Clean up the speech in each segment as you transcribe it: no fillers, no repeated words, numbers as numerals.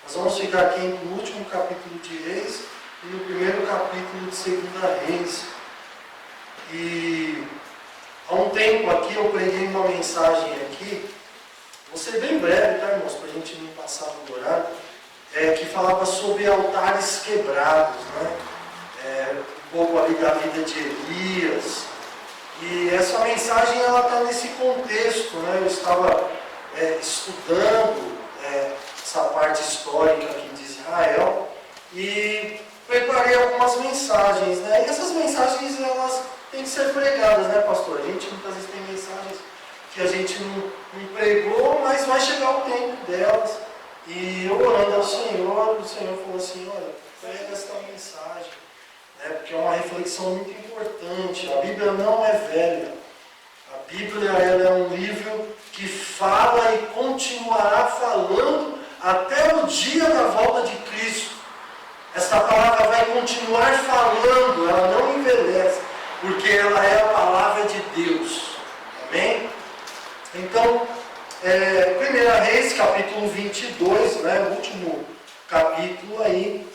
Nós vamos ficar aqui no último capítulo de Reis e no primeiro capítulo de Segunda Reis. E há um tempo aqui eu preguei uma mensagem aqui, vou ser bem breve, tá, irmãos, para a gente não passar do horário, que falava sobre altares quebrados, né? Um pouco ali da vida de Elias. E essa mensagem ela está nesse contexto, né? Eu estava estudando essa parte histórica aqui de Israel e preparei algumas mensagens, né? E essas mensagens elas têm que ser pregadas, né, pastor? A gente muitas vezes tem mensagens que a gente não pregou, mas vai chegar o tempo delas. E eu orando ao Senhor, o Senhor falou assim: olha, prega esta mensagem, né? Porque é uma reflexão muito importante. A Bíblia não é velha. A Bíblia ela é um livro que fala e continuará falando até o dia da volta de Cristo. Essa palavra vai continuar falando, ela não envelhece, porque ela é a palavra de Deus. Amém? Então, 1 Reis, capítulo 22, né, o último capítulo aí,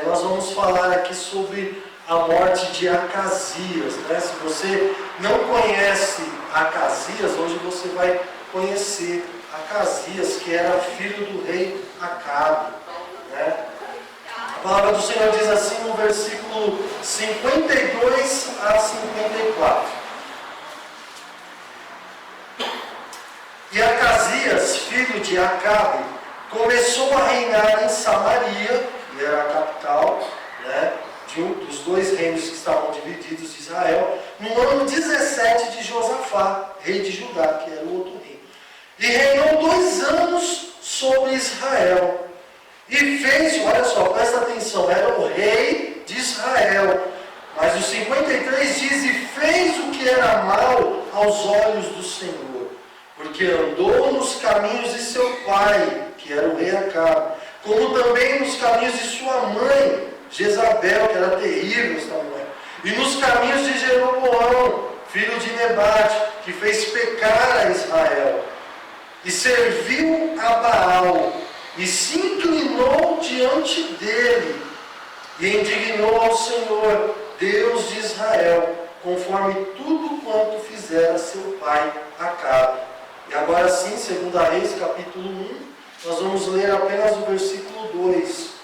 nós vamos falar aqui sobre a morte de Acasias, né? Se você não conhece Acasias, hoje você vai conhecer Acasias, que era filho do rei Acabe, né? A palavra do Senhor diz assim no versículo 52 a 54. E Acasias, filho de Acabe, começou a reinar em Samaria, que era a capital, né, dos dois reinos que estavam divididos de Israel, no ano 17 de Josafá, rei de Judá, que era o outro reino. E reinou 2 anos sobre Israel. E fez, olha só, presta atenção, era o rei de Israel. Mas o 53 diz: e fez o que era mal aos olhos do Senhor, porque andou nos caminhos de seu pai, que era o rei Acabe, como também nos caminhos de sua mãe, Jezabel, que era terrível essa mulher, e nos caminhos de Jeroboão, filho de Nebate, que fez pecar a Israel, e serviu a Baal, e se inclinou diante dele, e indignou ao Senhor, Deus de Israel, conforme tudo quanto fizera seu pai Acabe. E agora sim, 2 Reis, capítulo 1, nós vamos ler apenas o versículo 2.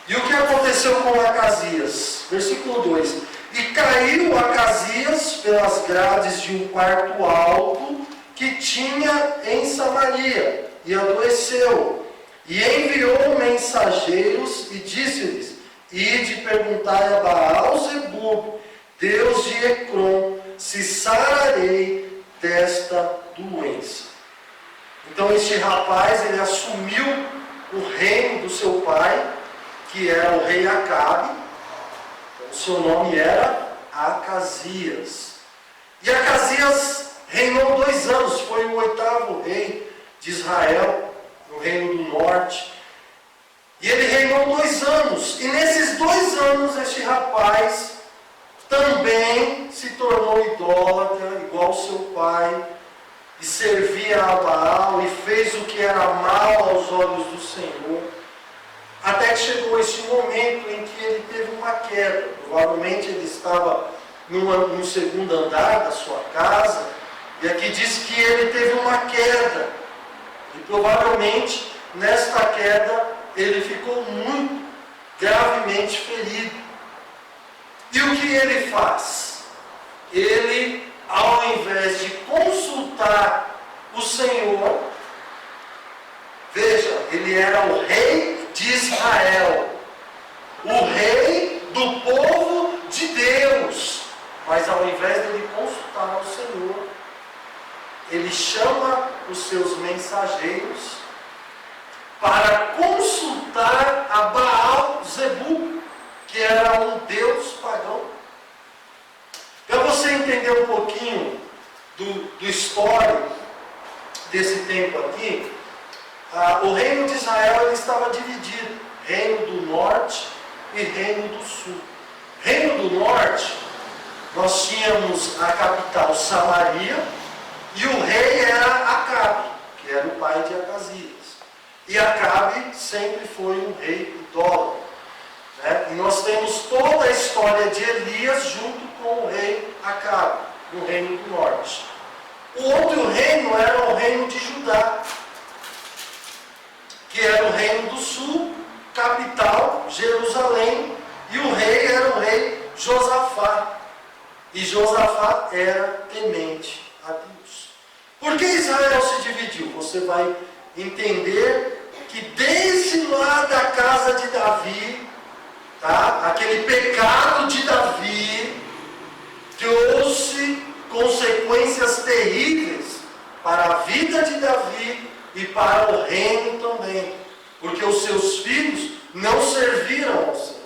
E o que aconteceu com Acasias? Versículo 2. E caiu Acasias pelas grades de um quarto alto que tinha em Samaria, e adoeceu. E enviou mensageiros e disse-lhes: ide perguntai a Baal-zebub, Deus de Ecrom, se sararei desta doença. Então este rapaz, ele assumiu o reino do seu pai, que era o rei Acabe. O seu nome era Acasias. E Acasias reinou 2 anos, foi o 8º rei de Israel, no reino do norte. E ele reinou 2 anos. E nesses 2 anos, este rapaz também se tornou idólatra, igual ao seu pai, e servia a Baal, e fez o que era mal aos olhos do Senhor. Até que chegou esse momento em que ele teve uma queda. Provavelmente ele estava no 2º andar da sua casa, e aqui diz que ele teve uma queda. E provavelmente, nesta queda, ele ficou muito gravemente ferido. E o que ele faz? Ele, ao invés de consultar o Senhor, veja, ele era o rei de Israel, o rei do povo de Deus, mas ao invés de ele consultar o Senhor, ele chama os seus mensageiros para consultar a Baal-zebub, que era um deus pagão. Para você entender um pouquinho do histórico desse tempo aqui, o reino de Israel ele estava dividido: reino do norte e reino do sul. Reino do norte, nós tínhamos a capital Samaria, e o rei era Acabe, que era o pai de Acasias. E Acabe sempre foi um rei idólatra. Né? E nós temos toda a história de Elias junto com o rei Acabe, no reino do norte. O outro reino era o reino de Judá, que era o reino do sul, capital, Jerusalém, e o rei era o rei Josafá. E Josafá era temente a Deus. Por que Israel se dividiu? Você vai entender que desde lá da casa de Davi, tá? Aquele pecado de Davi trouxe consequências terríveis para a vida de Davi e para o reino também, porque os seus filhos não serviram ao Senhor.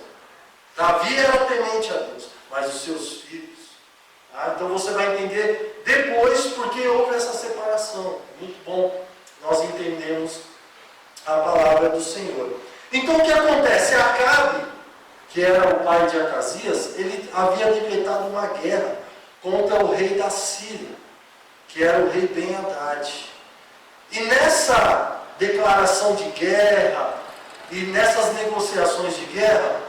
Davi era temente a Deus, mas os seus filhos. Tá? Então você vai entender depois porque houve essa separação. Muito bom nós entendemos a palavra do Senhor. Então o que acontece? Acabe, que era o pai de Acasias, ele havia decretado uma guerra contra o rei da Síria, que era o rei Ben-Hadad. E nessa declaração de guerra e nessas negociações de guerra,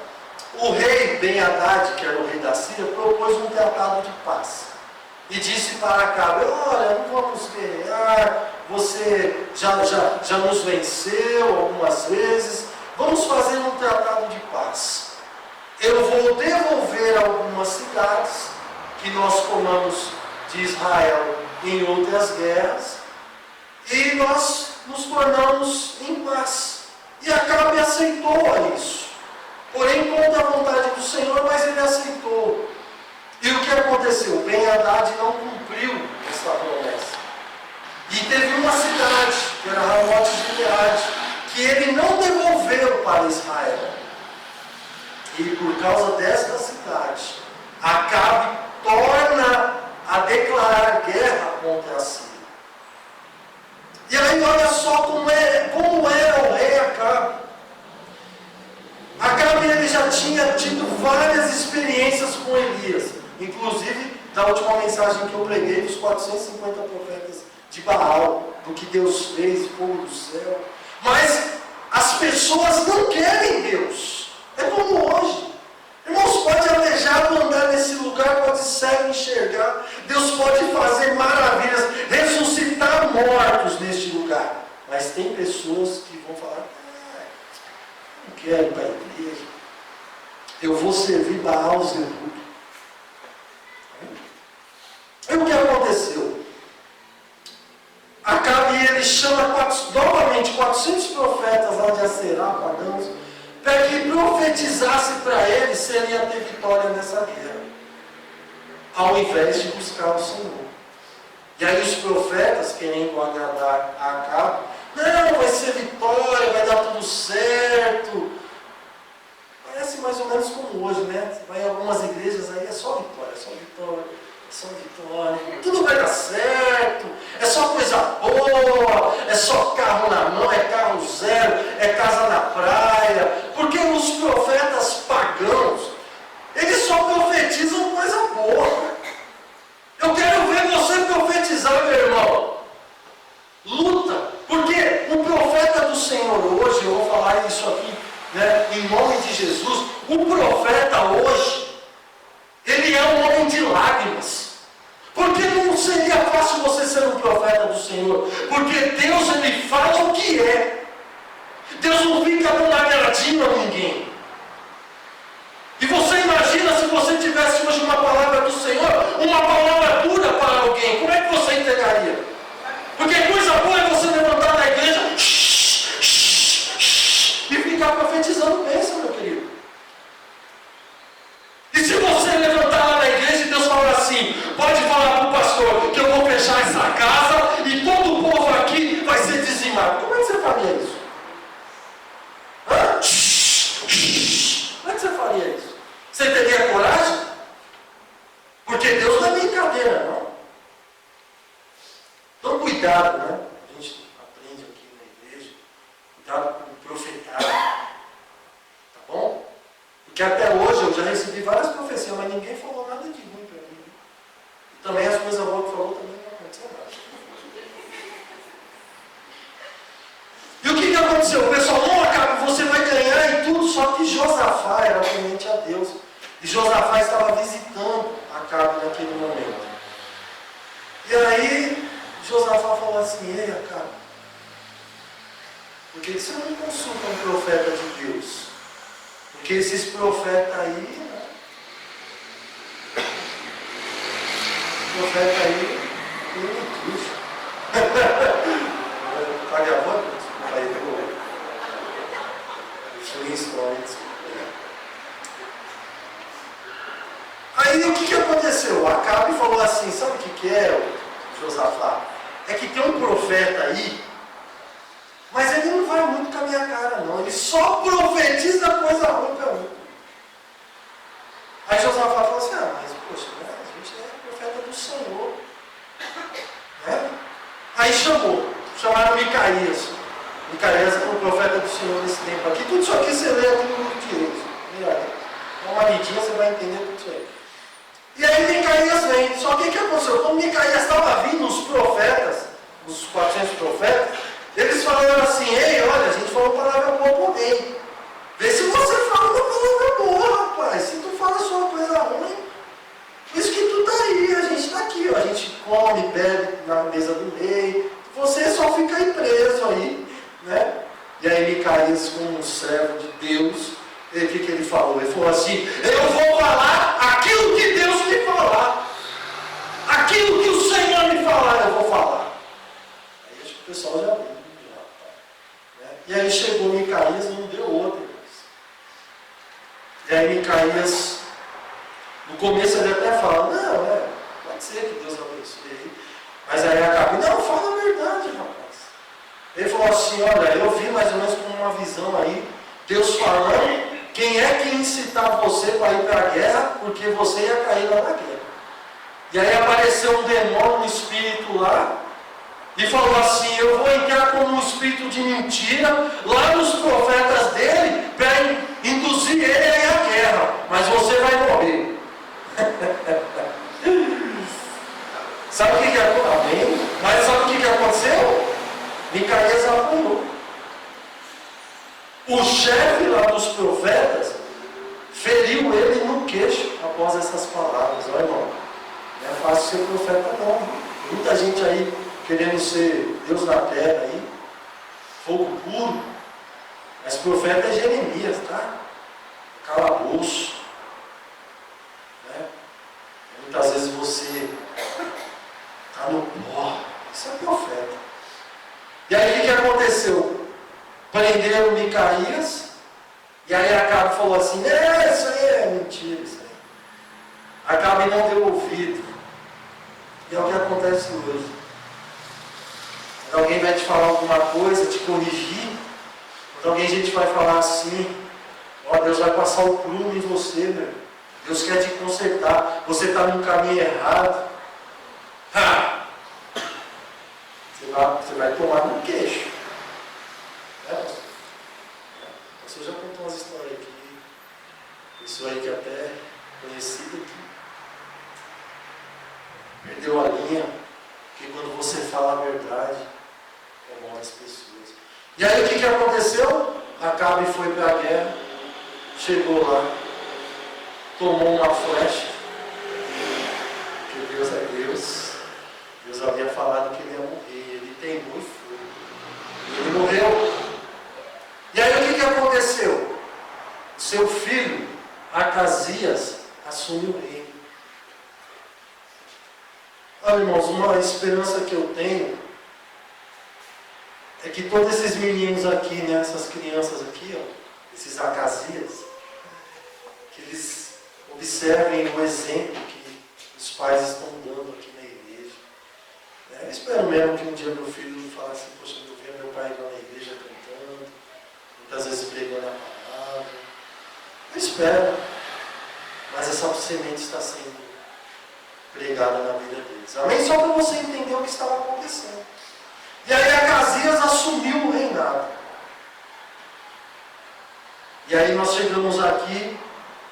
o rei Ben-Hadad, que era o rei da Síria, propôs um tratado de paz. E disse para Acabe: olha, não vamos guerrear, você já nos venceu algumas vezes, vamos fazer um tratado de paz. Eu vou devolver algumas cidades que nós tomamos de Israel em outras guerras, e nós nos tornamos em paz. E Acabe aceitou a isso. Porém, contra a vontade do Senhor, mas ele aceitou. E o que aconteceu? Ben-Hadad não cumpriu essa promessa. E teve uma cidade, que era Ramote de Gileade, que ele não devolveu para Israel. E por causa desta cidade, Acabe torna a declarar guerra contra a Síria. E aí olha só como era o rei Acabe. Acabe ele já tinha tido várias experiências com Elias, inclusive da última mensagem que eu preguei dos 450 profetas de Baal, do que Deus fez, fogo do céu. Mas as pessoas não querem Deus. É como hoje. Irmãos, pode aleijado andar nesse lugar, pode cego enxergar. Deus pode fazer maravilhas, ressuscitar mortos neste lugar. Mas tem pessoas que vão falar: não quero ir para a igreja, eu vou servir Baal Zebub. E o que aconteceu? Acabe ele chama novamente 400 profetas lá de Aserá, pagãos, para que profetizasse para ele se ele ia ter vitória nessa guerra, ao invés de buscar o Senhor. E aí os profetas, querendo agradar a Acabe: não, vai ser vitória, vai dar tudo certo. Parece mais ou menos como hoje, né? Você vai em algumas igrejas aí, é só vitória, só vitória, só vitória. Tudo vai dar certo, é só coisa boa, é só carro na mão, é carro zero, é casa na praia. Porque os profetas pagãos, eles só profetizam coisa boa. Eu quero ver você profetizar, meu irmão. Luta. Porque o profeta do Senhor hoje, eu vou falar isso aqui, né, em nome de Jesus, o profeta hoje, ele é um homem de lágrimas. Porque não seria fácil você ser um profeta do Senhor. Porque Deus, ele fala o que é. Deus não fica dando agradinho a ninguém. E você imagina se você tivesse hoje uma palavra do Senhor, uma palavra dura para alguém, como é que você entregaria? Porque coisa boa é você levantar na igreja e ficar profetizando bênção, meu querido. E se você levantar lá na igreja e Deus falar assim: pode falar para o pastor que eu vou fechar essa casa e todo o povo aqui vai ser dizimado, como é que você faria isso? Hã? Como é que você faria isso? Você teria coragem? Porque Deus não é brincadeira, não. Então cuidado, né? A gente aprende aqui na igreja, cuidado com o profetado. Tá bom? Porque até hoje eu já recebi várias profecias, mas ninguém falou nada de ruim para mim. E também as coisas boas que falou também não aconteceu nada. E o que aconteceu? O pessoal, não, Acabe, você vai ganhar e tudo, só que Josafá era temente a Deus. E Josafá estava visitando Acabe naquele momento. E aí, Josafá falou assim, ei, Acabe, por que você não consulta um profeta de Deus? Porque esses profetas aí, né? Profeta aí, tem isso. Está gravando? Aí, pegou. Aí o que aconteceu? Acabe falou assim, sabe o que é, Josafá? É que tem um profeta aí, mas ele não vai muito com a minha cara não, ele só profetiza coisa ruim para mim. Aí Josafá falou assim, mas poxa, né, a gente é profeta do Senhor. Né? Aí chamaram Micaías. Micaías era o profeta do Senhor nesse tempo aqui. Tudo isso aqui você lê aqui no livro de Reis. Dá uma lidinha, você vai entender tudo isso aí. E aí Micaías vem. Só que o que aconteceu? Quando Micaías estava vindo, os profetas, os 400 profetas, eles falaram assim, ei, olha, a gente falou palavra boa pro rei. Vê se você fala uma palavra boa, rapaz. Se tu fala só uma coisa ruim, por isso que tu tá aí, a gente tá aqui, ó. A gente come, bebe na mesa do rei. Você só fica aí preso aí, né? E aí Micaías, como um servo de Deus, o que ele falou? Ele falou assim, eu vou falar aquilo que Deus me falar. Aquilo que o Senhor me falar, eu vou falar. Aí acho que o pessoal já viu. Né? E aí chegou Micaías e não deu outra. E aí Micaías, no começo ele até fala, não, pode ser que Deus abençoe aí. Mas aí Acabe, não, fala a verdade, rapaz. Ele falou assim, olha, eu vi mais ou menos como uma visão aí, Deus falando, quem é que ia incitar você para ir para a guerra, porque você ia cair lá na guerra. E aí apareceu um demônio, um espírito lá, e falou assim, eu vou entrar como um espírito de mentira, lá nos profetas dele, para induzir ele a ir à guerra, mas você vai morrer. Sabe o que aconteceu? Mas sabe o que aconteceu? Micaías apanhou. O chefe lá dos profetas feriu ele no queixo após essas palavras. Olha, irmão, não é fácil ser profeta não. Muita gente aí querendo ser Deus na terra aí, fogo puro. Mas profeta é Jeremias, tá? Calabouço. Né? Muitas vezes você está no pó. Isso é profeta. E aí o que aconteceu? Prenderam Micaías, e aí Acabe falou assim, isso aí é mentira, isso aí. Acabe não deu ouvido. E é o que acontece hoje. Quando alguém vai te falar alguma coisa, te corrigir, quando alguém a gente vai falar assim, Deus vai passar o prumo em você, meu. Deus quer te consertar, você está no caminho errado. Você vai tomar no queixo. Você já contou umas histórias aqui, pessoa aí que até conhecida aqui, perdeu a linha, porque quando você fala a verdade, incomoda as pessoas. E aí o que aconteceu? Acabe foi para a guerra, chegou lá, tomou uma flecha, porque Deus é Deus, Deus havia falado que ele ia morrer, ele teimou e foi. Ele morreu. E aí o que aconteceu? O seu filho, Acasias, assumiu o reino. Olha, irmãos, uma esperança que eu tenho é que todos esses meninos aqui, né, essas crianças aqui, esses Acasias, que eles observem o exemplo que os pais estão dando aqui na igreja. Eu espero mesmo que um dia meu filho fale assim, poxa, eu vi meu pai lá na igreja cantando, muitas vezes pregando a palavra. Eu espero, mas essa semente está sendo pregada na vida deles. Amém? Só para você entender o que estava acontecendo. E aí Acasias assumiu o reinado. E aí nós chegamos aqui,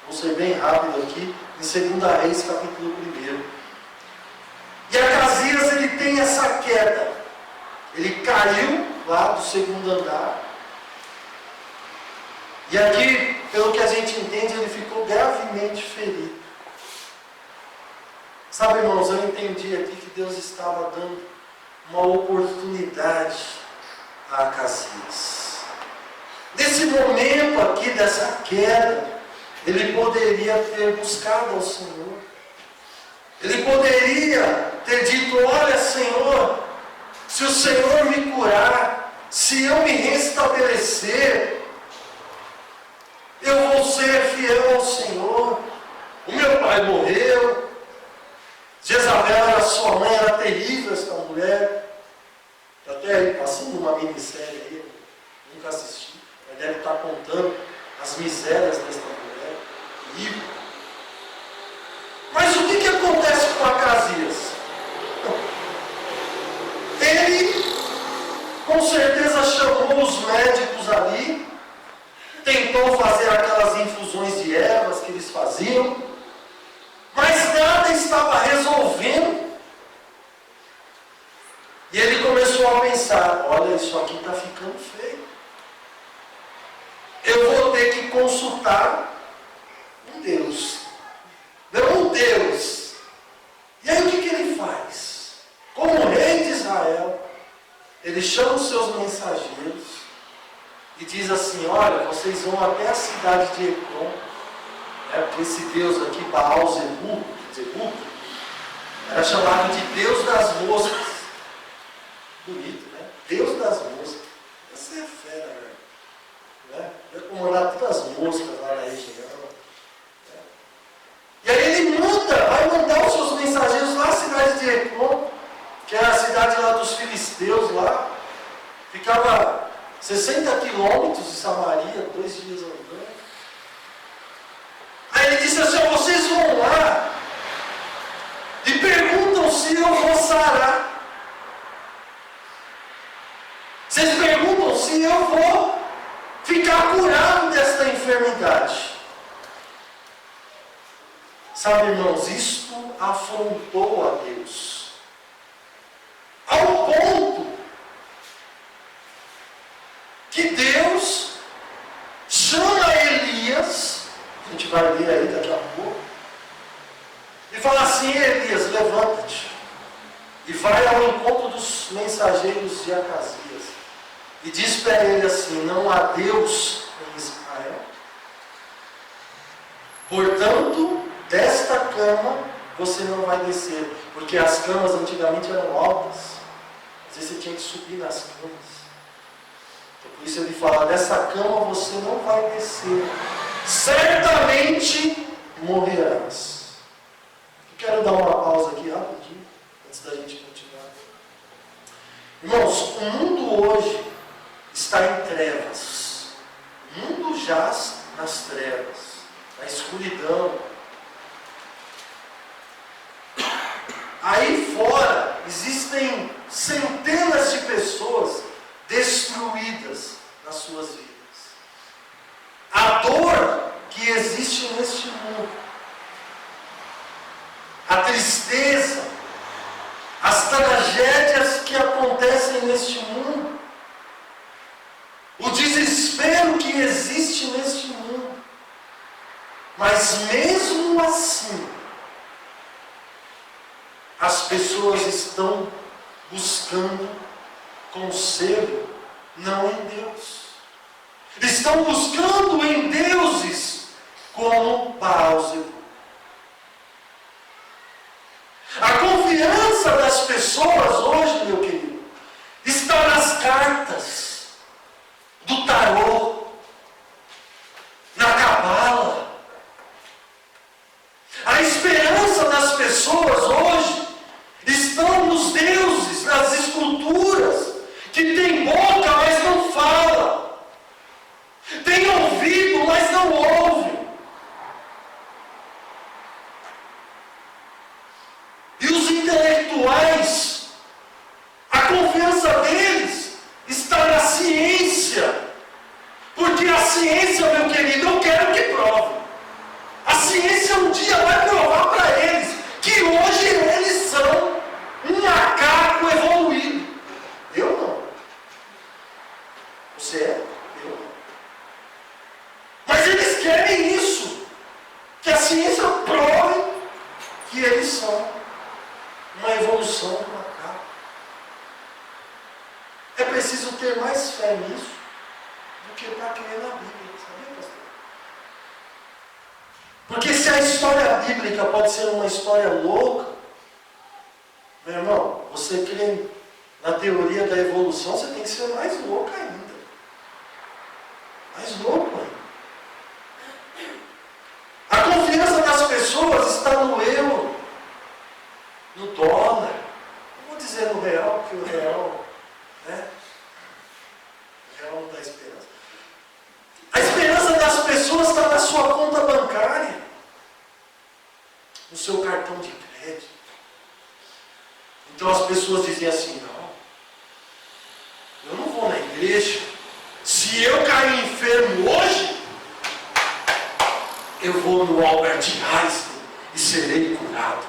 vou ser bem rápido aqui, em 2 Reis, capítulo 1. E Acasias, ele tem essa queda. Ele caiu lá do segundo andar, E aqui, pelo que a gente entende, ele ficou gravemente ferido. Sabe, irmãos, eu entendi aqui que Deus estava dando uma oportunidade a Acasias. Nesse momento aqui dessa queda, ele poderia ter buscado ao Senhor. Ele poderia ter dito: olha, Senhor, se o Senhor me curar, se eu me restabelecer, eu vou ser fiel ao Senhor. O meu pai morreu, Jezabel era sua mãe, era terrível essa mulher. Até passando uma minissérie aí, eu nunca assisti, mas deve estar contando as misérias dessa mulher. Terrível. Mas o que acontece com Acasias? Ele, com certeza, chamou os médicos ali, tentou fazer aquelas infusões de ervas que eles faziam, mas nada estava resolvendo. E ele começou a pensar: olha, isso aqui está ficando feio. Eu vou ter que consultar um Deus. Não um Deus. E aí o que ele faz? Como rei de Israel, ele chama os seus mensageiros e diz assim: olha, vocês vão até a cidade de Ecrom, porque esse Deus aqui, Baal-Zebu, era chamado de Deus das moscas. Bonito, né? Deus das moscas. Essa é fera, né? Vai comandar todas as moscas lá na região. E aí ele vai mandar os seus mensageiros lá à cidade de Ecrom, que era a cidade lá dos filisteus lá. Ficava 60 quilômetros de Samaria, 2 dias andando. Aí ele disse assim: vocês vão lá e perguntam se eu vou sarar. Vocês perguntam se eu vou ficar curado desta enfermidade. Sabe, irmãos, isto afrontou a Deus. Ao ponto que Deus chama Elias, a gente vai ler aí daqui a pouco, e fala assim: Elias, levanta-te e vai ao encontro dos mensageiros de Acasias e diz para ele assim: não há Deus em Israel. Portanto, desta cama você não vai descer, porque as camas antigamente eram altas, às vezes você tinha que subir nas camas. Então, por isso ele fala: dessa cama você não vai descer, certamente morrerás. Eu quero dar uma pausa aqui rapidinho, antes da gente continuar. Irmãos, o mundo hoje está em trevas. O mundo jaz nas trevas, na escuridão. Aí fora existem centenas de pessoas destruídas nas suas vidas. A dor que existe neste mundo, a tristeza, as tragédias que acontecem neste mundo, o desespero que existe neste mundo. Mas mesmo assim, as pessoas estão buscando conselho não em Deus. Estão buscando em deuses como Baal-Zebu. A confiança das pessoas hoje, meu querido, está nas cartas do tarô, na cabala. A esperança das pessoas hoje estão nos deuses, nas esculturas, que tem boca, mas não fala, tem ouvido, mas não ouve. E os intelectuais, a confiança deles está na ciência, porque a ciência, meu querido, eu quero que prove. A ciência um dia vai provar para eles que hoje eles são um macaco evoluído. Eu não. Você é? Eu não. Que a ciência prove que eles são uma evolução do macaco. É preciso ter mais fé nisso do que para crer na Bíblia, sabia, pastor? Porque se a história bíblica pode ser uma história louca, meu irmão, você crê na teoria da evolução, você tem que ser mais louco ainda. Mais louco ainda. A confiança das pessoas está no euro, no dólar. Não vou dizer no real, porque o real, né? O real não dá esperança. A esperança das pessoas está na sua conta bancária, no seu cartão de crédito. Então as pessoas dizem assim: não, eu não vou na igreja. Se eu cair enfermo hoje, eu vou no Albert Einstein e serei curado.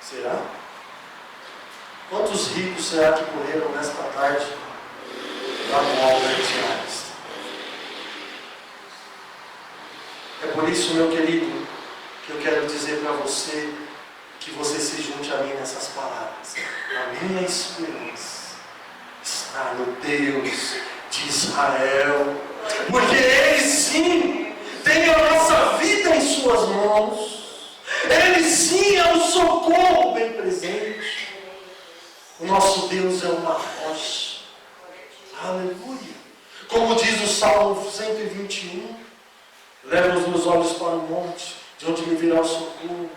Será? Quantos ricos será que morreram nesta tarde lá no Albert Einstein? É por isso, meu querido, que eu quero dizer para você que você se junte a mim nessas palavras. A minha esperança está no Deus de Israel, porque Ele sim tem a nossa vida em suas mãos. Ele sim é um socorro bem presente. O nosso Deus é uma rocha. Aleluia. Como diz o Salmo 121, leva os meus olhos para o monte, de onde me virá o socorro.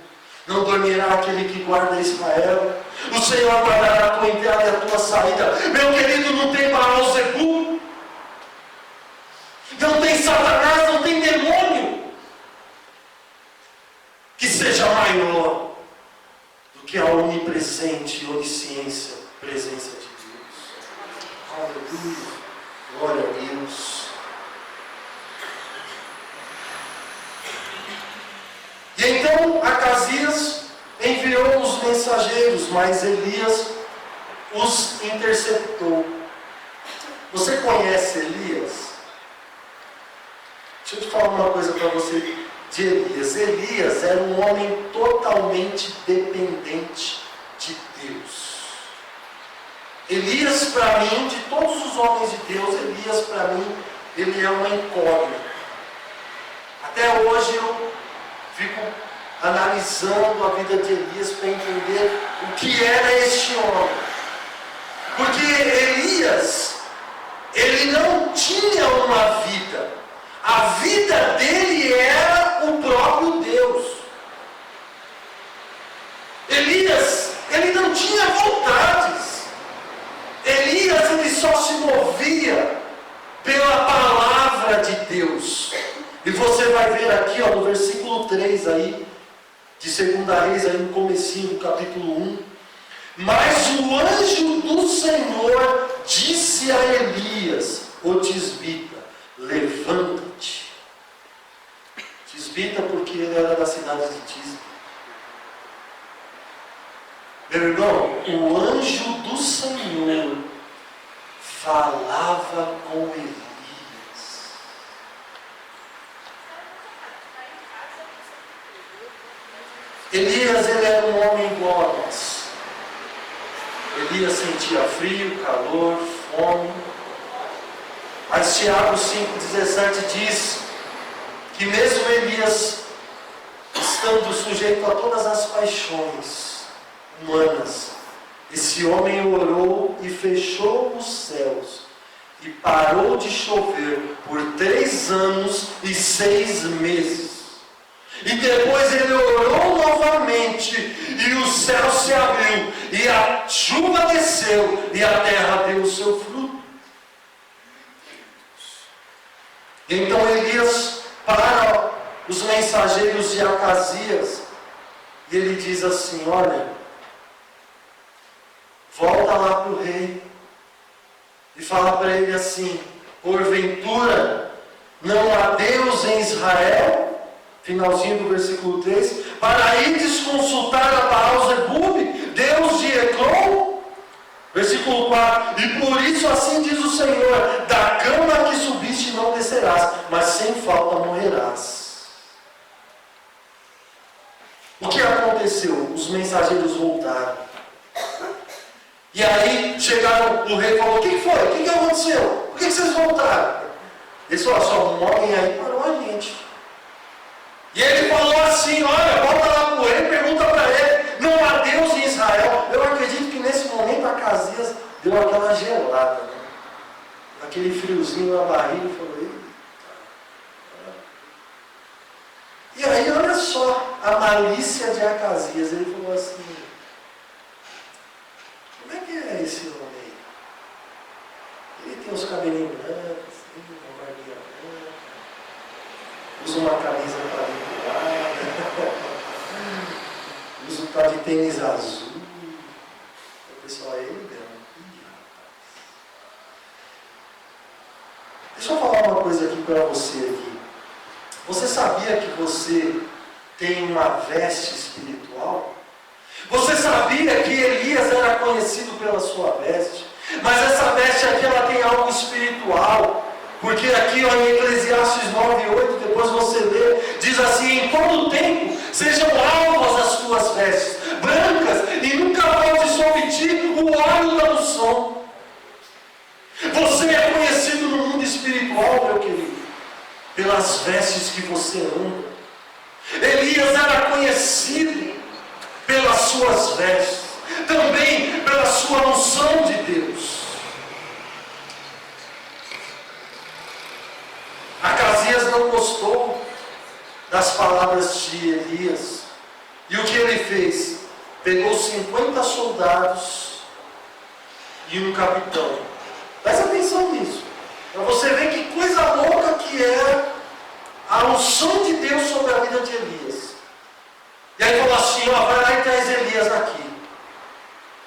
Não dormirá aquele que guarda Israel. O Senhor guardará a tua entrada e a tua saída. Meu querido, não tem Baal-Zebub, não tem Satanás, não tem demônio que seja maior do que a onipresente e onisciência presença de Deus. Aleluia. Glória a Deus. E então Acasias enviou os mensageiros, mas Elias os interceptou. Você conhece Elias? Deixa eu te falar uma coisa para você de Elias. Elias era um homem totalmente dependente de Deus. Elias, para mim, de todos os homens de Deus, Elias, para mim, ele é uma incógnita. Até hoje eu fico analisando a vida de Elias para entender o que era este homem. Porque Elias, ele não tinha uma vida. A vida dele era o próprio Deus. Elias, ele não tinha vontades. Elias, ele só se movia pela palavra de Deus. E você vai ver aqui, no versículo 3 aí, de 2 Reis, aí no comecinho do capítulo 1. Mas o anjo do Senhor disse a Elias, o tisbita: levanta-te. Tisbita porque ele era da cidade de Tisbe. Meu irmão, o anjo do Senhor falava com Elias. Elias, ele era um homem igual a nós. Elias sentia frio, calor, fome. Mas Tiago 5,17 diz que mesmo Elias, estando sujeito a todas as paixões humanas, esse homem orou e fechou os céus, e parou de chover por 3 anos e 6 meses. E depois ele orou novamente, e o céu se abriu, e a chuva desceu, e a terra deu o seu fruto. Então Elias para os mensageiros de Acasias, e ele diz assim: olha, volta lá para o rei, e fala para ele assim: porventura não há Deus em Israel? Finalzinho do versículo 3, para ides consultar a Baal-Zebub, Deus de Ecrom? Versículo 4, e por isso assim diz o Senhor: da cama que subiste não descerás, mas sem falta morrerás. os mensageiros voltaram. E aí chegaram, o rei falou: o que foi? O que aconteceu? Por que vocês voltaram? Eles falaram: só um homem aí parou a gente. E ele falou assim: olha, volta lá para o rei, pergunta para ele, não há Deus em Israel. Eu acredito que nesse momento Acasias deu aquela gelada, né? Aquele friozinho na barriga, e falou: eita. E aí olha só a malícia de Acasias. Ele falou assim: como é que é esse homem aí? Ele tem os cabelinhos brancos, assim, uma barbinha branca, usa uma camisa quadriculada, usa um tal de tênis azul. O pessoal, ele mesmo. Deixa eu falar uma coisa aqui para você aqui. Você sabia que você tem uma veste espiritual? Você sabia que Elias era conhecido pela sua veste? Mas essa veste aqui, ela tem algo espiritual. Porque aqui, ó, em Eclesiastes 9:8, depois você lê, diz assim: em todo tempo sejam alvas as tuas vestes, brancas, e nunca faltes sobre ti o óleo da unção. Você é conhecido no mundo espiritual, meu querido, pelas vestes que você anda. Elias era conhecido pelas suas vestes, também pela sua unção de Deus. Acasias não gostou das palavras de Elias. E o que ele fez? Pegou 50 soldados e um capitão. Presta atenção nisso, para você ver que coisa louca que é a unção de Deus sobre a vida de Elias. E aí falou assim: ó, vai lá e traz Elias aqui.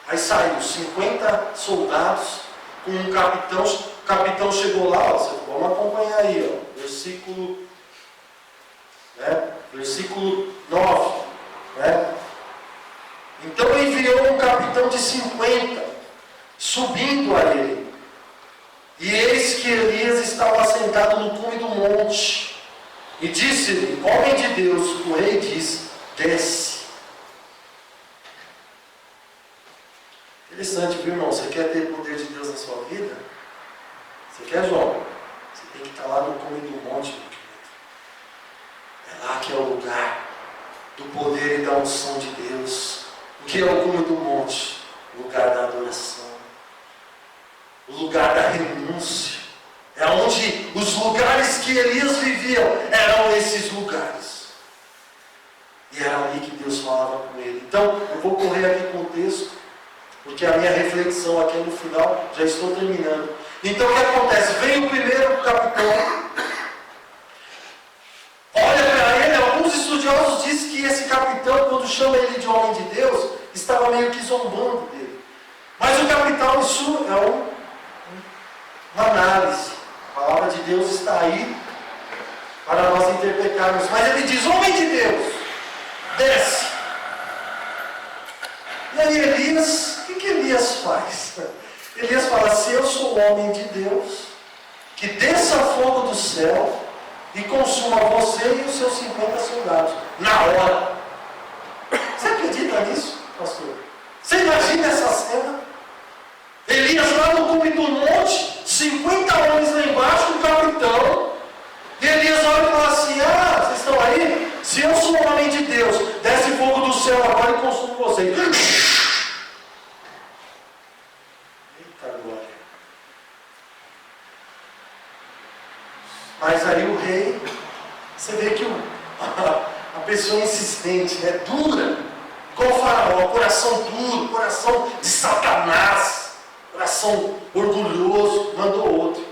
Aí saiu 50 soldados com um capitão. O capitão chegou lá, ó, vamos acompanhar aí, ó, versículo 9. Né? Então enviou um capitão de 50, subindo a ele. E eis que Elias estava sentado no cume do monte. E disse-lhe: homem de Deus, o rei disse: desce. Interessante, viu, irmão? Você quer ter o poder de Deus na sua vida? Você quer, João? Você tem que estar lá no cume do monte. É lá que é o lugar do poder e da unção de Deus. O que é o cume do monte? O lugar da adoração. O lugar da renúncia. É onde os lugares que Elias viviam eram esses lugares. E era ali que Deus falava com ele. Então, eu vou correr aqui com o texto, porque a minha reflexão aqui no final, já estou terminando. Então, o que acontece? Vem o primeiro capitão, olha para ele. Alguns estudiosos dizem que esse capitão, quando chama ele de homem de Deus, estava meio que zombando dele. Mas o capitão, isso é uma análise. A palavra de Deus está aí para nós interpretarmos. Mas ele diz: homem de Deus, desce. E aí Elias, o que Elias faz? Elias fala: se eu sou homem de Deus, que desça fogo do céu e consuma você e os seus 50 soldados, na hora. Você acredita nisso, pastor? Você imagina essa cena? Elias lá no cume do monte, 50 homens lá embaixo, o capitão. E Elias olha e fala assim: ah, vocês estão aí? Se eu sou um homem de Deus, desce fogo do céu agora e consuma vocês. Eita glória. Mas aí o rei, você vê que a pessoa insistente, né, dura, igual o faraó, coração duro, coração de Satanás, coração orgulhoso, mandou outro.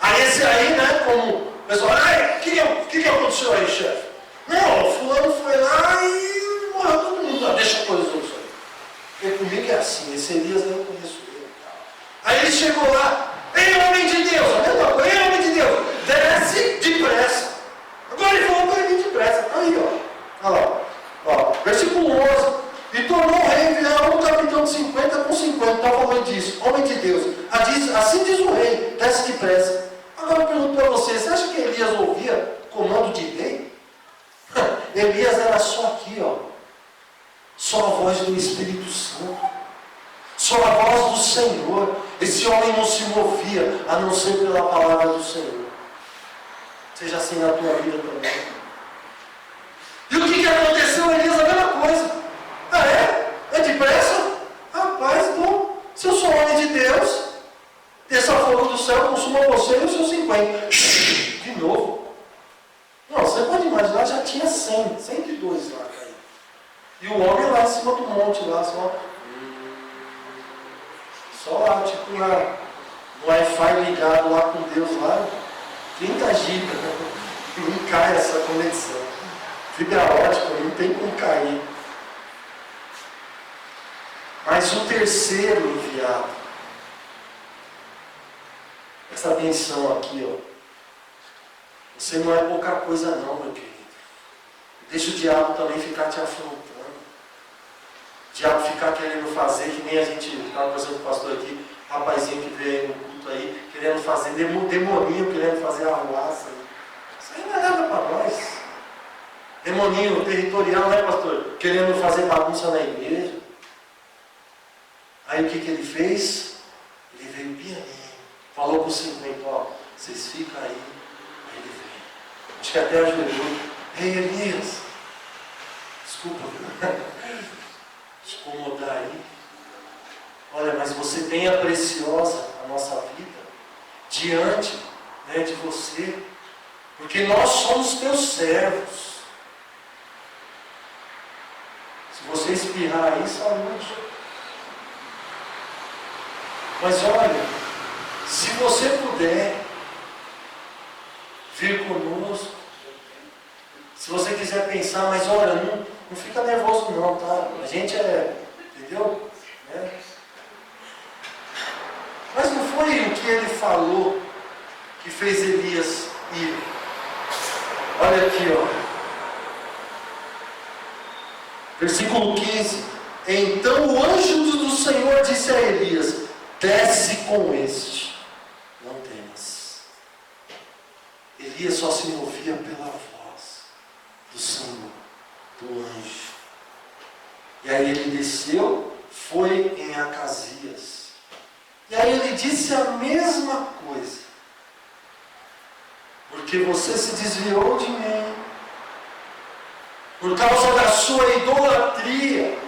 Aí esse aí, né, como o pessoal: o que aconteceu aí, chefe? Não, o fulano foi lá e morreu todo mundo. Deixa a coisa isso aí. Porque comigo é assim, esse Elias eu conheço ele. Aí ele chegou lá: ei, homem de Deus, a mesma coisa, ei, homem de Deus, desce depressa. Agora ele falou para ele vir depressa. Tá aí, ó. Olha lá. Ó, versículo 11. E tornou o rei enviar um capitão de 50 com 50. Está falando disso. Homem de Deus. Assim diz o rei: desce depressa. Agora eu pergunto para você acha que Elias ouvia comando de rei? Elias era só aqui, ó. voz do Espírito Santo. Só a voz do Senhor. Esse homem não se movia a não ser pela palavra do Senhor. Seja assim na tua vida também. E o que aconteceu, Elias? A mesma coisa. Ah, é? É depressa? Rapaz, então, se eu sou homem de Deus, desça fogo do céu, consuma você e os seus 50. De novo. Não, você pode imaginar, já tinha 100, 102 lá caído. E o homem lá em cima do monte, lá só lá, tipo no Wi-Fi ligado lá com Deus lá, 30 GB. Não cai essa conexão. Fibra ótica, não tem como cair. Mas o terceiro enviado, presta atenção aqui, ó. Você não é pouca coisa não, meu querido. Deixa o diabo também ficar te afrontando. O diabo ficar querendo fazer, que nem a gente estava conversando com o pastor aqui, rapazinho que veio aí no culto aí, querendo fazer, demoninho querendo fazer arruaça. Isso aí não é nada para nós. Demoninho territorial, né, pastor? Querendo fazer bagunça na igreja. Aí o que ele fez? Ele veio pianinho. Falou com os 50, ó, vocês ficam aí. Aí ele veio. Acho que até ajoelhou. Ei, Elias, desculpa, te incomodar aí. Olha, mas você tenha preciosa a nossa vida diante, né, de você. Porque nós somos teus servos. Se você espirrar aí, saúde. Mas olha, se você puder vir conosco, se você quiser pensar, mas olha, não fica nervoso não, tá? A gente entendeu? Mas não foi o que ele falou que fez Elias ir. Olha aqui, ó. Versículo 15. Então o anjo do Senhor disse a Elias: desce com este, não temas. Elias só se movia pela voz do Senhor, do anjo. E aí ele desceu, foi em Acasias. E aí ele disse a mesma coisa. Porque você se desviou de mim, por causa da sua idolatria,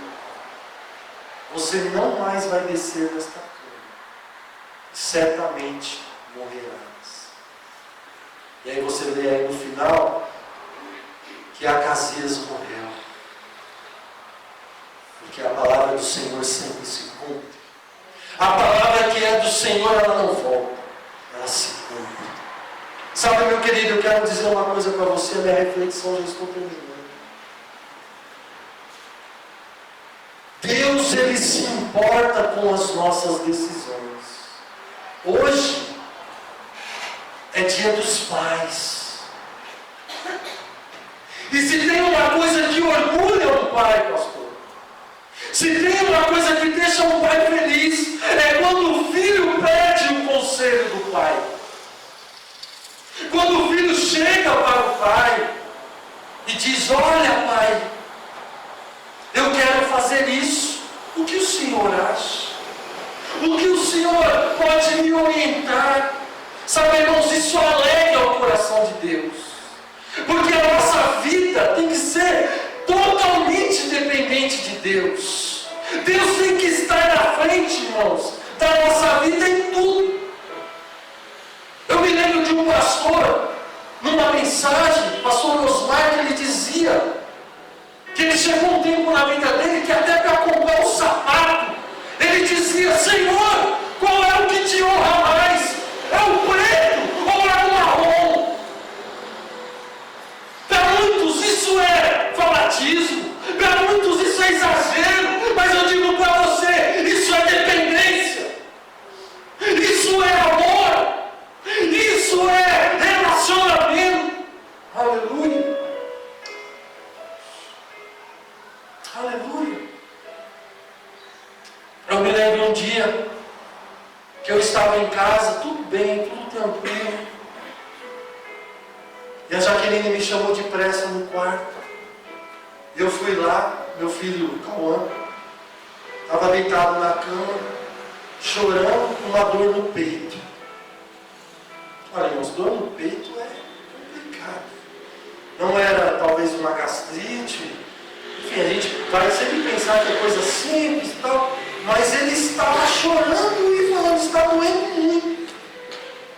você não mais vai descer desta cama. Certamente morrerás. E aí você lê aí no final que Acasias morreu. Porque a palavra do Senhor sempre se cumpre. A palavra que é do Senhor, ela não volta. Ela se cumpre. Sabe, meu querido, eu quero dizer uma coisa para você, a minha reflexão, já estou terminando. Deus, Ele se importa com as nossas decisões. Hoje é dia dos pais. E se tem uma coisa que orgulha um pai, pastor, se tem uma coisa que deixa um pai feliz, é quando o filho pede o conselho do pai. Quando o filho chega para o pai e diz: olha, pai, eu quero fazer isso. O que o Senhor acha? O que o Senhor pode me orientar? Sabe, irmãos, isso alegra o coração de Deus. Porque a nossa vida tem que ser totalmente dependente de Deus. Deus tem que estar na frente, irmãos, da nossa vida em tudo. Eu me lembro de um pastor, numa mensagem, pastor Osmar, que ele dizia que ele chegou um tempo na vida dele que até para comprar um sapato, ele dizia: Senhor, qual é o que te honra mais? É o preto ou é o marrom? Para muitos isso é fanatismo, para muitos isso é exagero, mas eu digo para você, isso é dependência, isso é amor, isso é relacionamento. Aleluia. Aleluia. Eu me lembro um dia que eu estava em casa, tudo bem, tudo tranquilo. E a Jaqueline me chamou de pressa no quarto. Eu fui lá, meu filho Cauã Estava deitado na cama, chorando com uma dor no peito. Olha, irmãos, dor no peito é complicado. Não era talvez uma gastrite. Enfim, a gente vai sempre pensar que é coisa simples e tal. Mas ele estava chorando e falando, está doendo muito.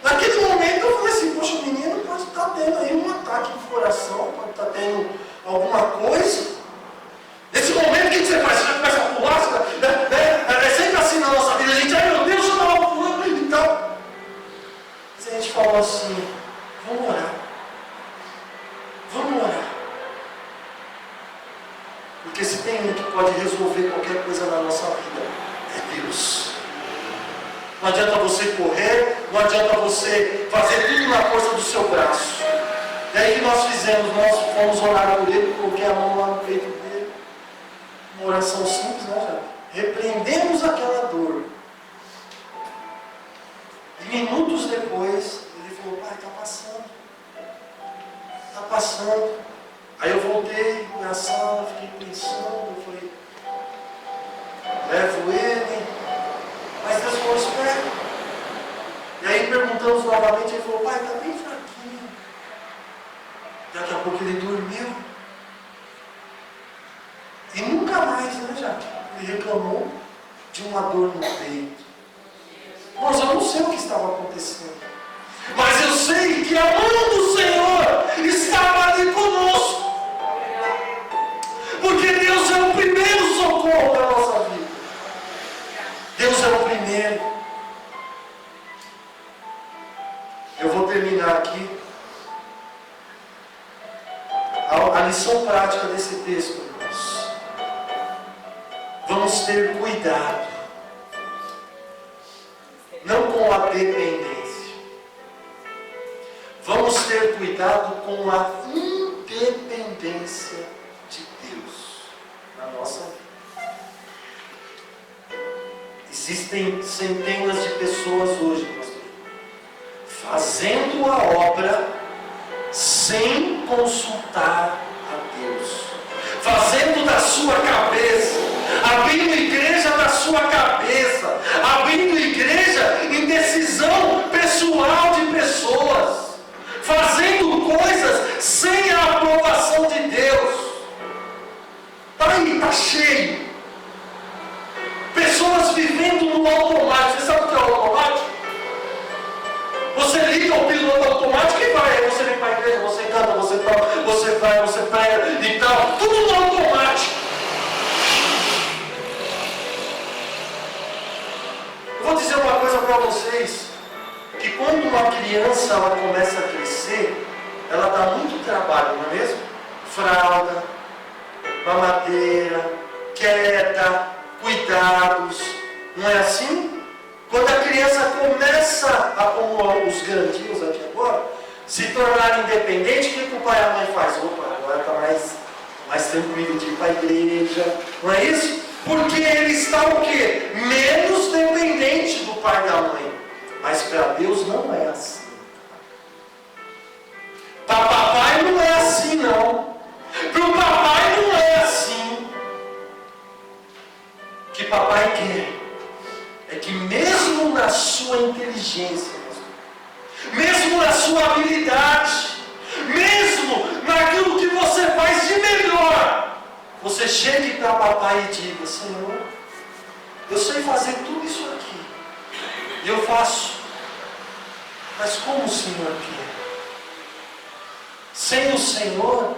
Naquele momento eu falei assim, poxa, o menino pode estar tendo aí um ataque do coração, pode estar tendo alguma coisa. Nesse momento, o que você faz? Você já começa a pular? É sempre assim na nossa vida. A gente, ai meu Deus, eu estava pulando e tal. Mas a gente falou assim, vamos orar. Vamos orar. Porque se tem um que pode resolver qualquer coisa na nossa vida, é Deus. Não adianta você correr, não adianta você fazer tudo na força do seu braço. E aí que nós fizemos? Nós fomos orar por ele, coloquei a mão lá no peito dele. Uma oração simples, né? Repreendemos aquela dor. E minutos depois, ele falou, pai, está passando. Está passando. Aí eu voltei na sala, fiquei pensando, eu falei, levo ele, mas Deus falou, espera. E aí perguntamos novamente, ele falou, pai, está bem fraquinho. Daqui a pouco ele dormiu. E nunca mais, né, já? Ele reclamou de uma dor no peito. Mas eu não sei o que estava acontecendo. Mas eu sei que a mão do Senhor estava ali conosco. Porque Deus é o primeiro socorro da nossa vida. Deus é o primeiro. Eu vou terminar aqui. A lição prática desse texto, irmãos. Vamos ter cuidado. Não com a dependência. Vamos ter cuidado com a independência de Deus na nossa vida. Existem centenas de pessoas hoje, pastor, fazendo a obra sem consultar a Deus, fazendo da sua cabeça, abrindo igreja da sua cabeça, abrindo igreja em decisão pessoal de pessoas, fazendo coisas sem a aprovação de Deus. Está aí, está cheio. Pessoas vivendo no automático. Você sabe o que é o automático? Você liga o piloto automático e vai. Aí você vem para a igreja, você canta, você toca, você vai, você prega e tal. Tudo no automático. Eu vou dizer uma coisa para vocês. Que quando uma criança ela começa a crescer, ela dá muito trabalho, não é mesmo? Fralda, mamadeira, quieta, cuidados, não é assim? Quando a criança começa a, como os grandinhos aqui agora, se tornar independente, o que o pai e a mãe faz? Opa, agora está mais tranquilo de ir para a igreja, não é isso? Porque ele está o quê? Menos dependente do pai e da mãe. Mas para Deus não é assim. Para papai não é assim, não. Para o papai não é assim. O que papai quer é que mesmo na sua inteligência, mesmo na sua habilidade, mesmo naquilo que você faz de melhor, você chegue para papai e diga, Senhor, eu sei fazer tudo isso aqui. E eu faço. Mas como o Senhor quer? Sem o Senhor,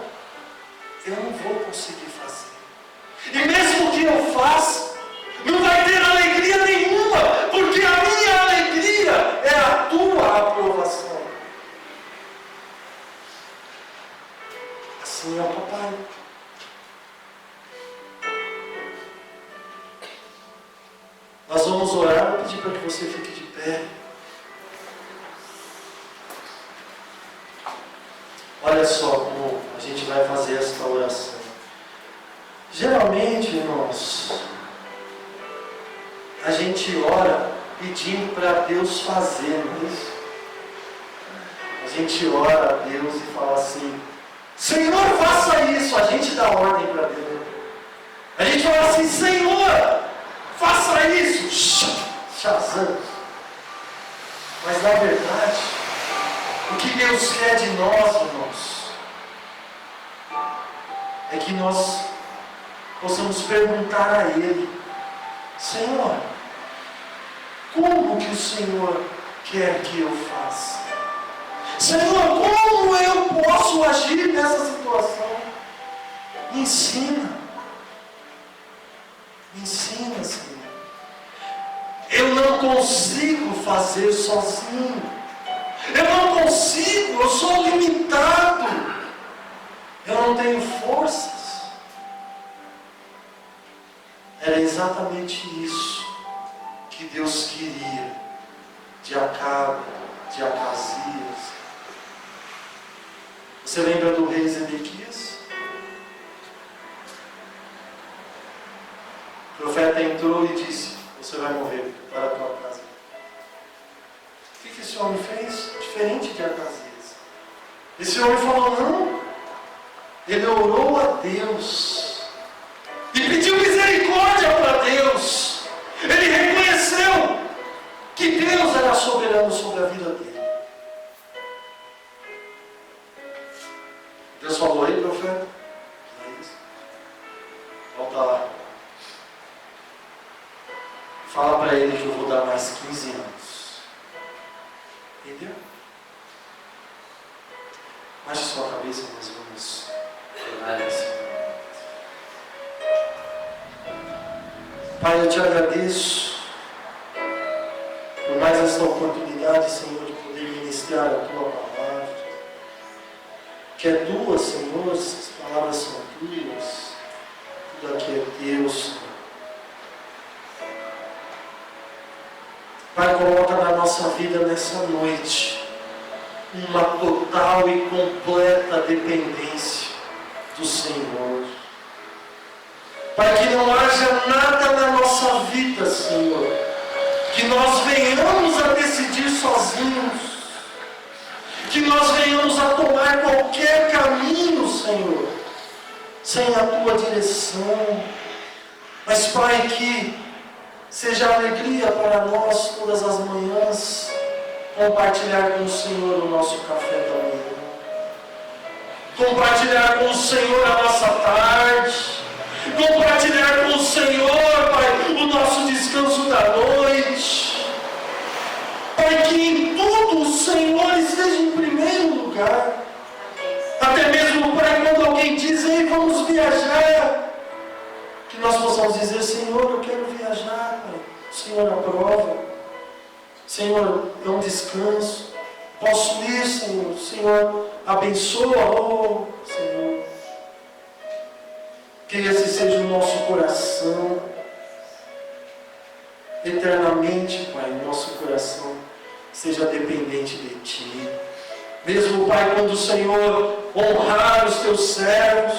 eu não vou conseguir fazer. E mesmo que eu faça, não vai ter alegria nenhuma, porque a minha alegria é a tua aprovação. Assim é o papai. Nós vamos orar, vou pedir para que você fique de pé. Olha só como a gente vai fazer esta oração. Geralmente, irmãos, a gente ora pedindo para Deus fazer, não é isso? A gente ora a Deus e fala assim, Senhor, faça isso. A gente dá ordem para Deus. A gente fala assim, Senhor, Shazam. Mas na verdade, o que Deus quer de nós, irmãos, é que nós possamos perguntar a Ele: Senhor, como que o Senhor quer que eu faça? Senhor, como eu posso agir nessa situação? Me ensina. Me ensina, Senhor. Eu não consigo fazer sozinho. Eu não consigo, eu sou limitado. Eu não tenho forças. Era exatamente isso que Deus queria de Acabe, de Acasias. Você lembra do rei Zedequias? O profeta entrou e disse: você vai morrer para a tua casa. O que esse homem fez? Diferente de Acasias. Esse homem falou: não. Ele orou a Deus e pediu misericórdia para Deus. Ele reconheceu que Deus era soberano sobre a vida dele. Deus falou: ei, profeta, é isso. Volta lá. Fala para ele que eu vou dar mais 15 anos. Entendeu? Baixe sua cabeça, nós vamos orar nesse momento. Pai, eu te agradeço por mais esta oportunidade, Senhor, de poder ministrar a tua palavra. Que é tua, Senhor, as palavras são tuas, tudo aqui é teu, Senhor. Pai, coloca na nossa vida nessa noite uma total e completa dependência do Senhor. Pai, que não haja nada na nossa vida, Senhor, que nós venhamos a decidir sozinhos, que nós venhamos a tomar qualquer caminho, Senhor, sem a tua direção. Mas, Pai, que seja alegria para nós todas as manhãs compartilhar com o Senhor o nosso café da manhã, compartilhar com o Senhor a nossa tarde, compartilhar com o Senhor, Pai, o nosso descanso da noite. Pai, que em tudo o Senhor esteja em primeiro lugar. Até mesmo, Pai, quando alguém diz: ei, vamos viajar, que nós possamos dizer: Senhor, eu quero viajar, Pai. O Senhor aprova. Senhor, dá um descanso. Posso ir, Senhor. Senhor, abençoa, oh, Senhor. Que esse seja o nosso coração. Eternamente, Pai, o nosso coração seja dependente de Ti. Mesmo, Pai, quando o Senhor honrar os Teus servos,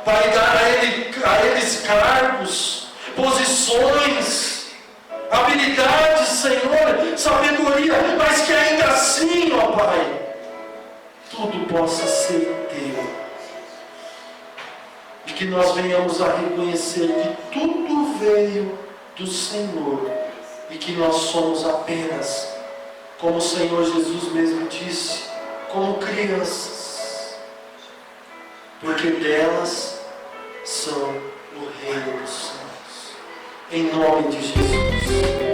Pai, dar a eles cargos, posições, habilidades, Senhor, sabedoria, mas que ainda assim, ó Pai, tudo possa ser Teu. E que nós venhamos a reconhecer que tudo veio do Senhor e que nós somos apenas, como o Senhor Jesus mesmo disse, como crianças, porque delas são o reino dos céus. Em nome de Jesus.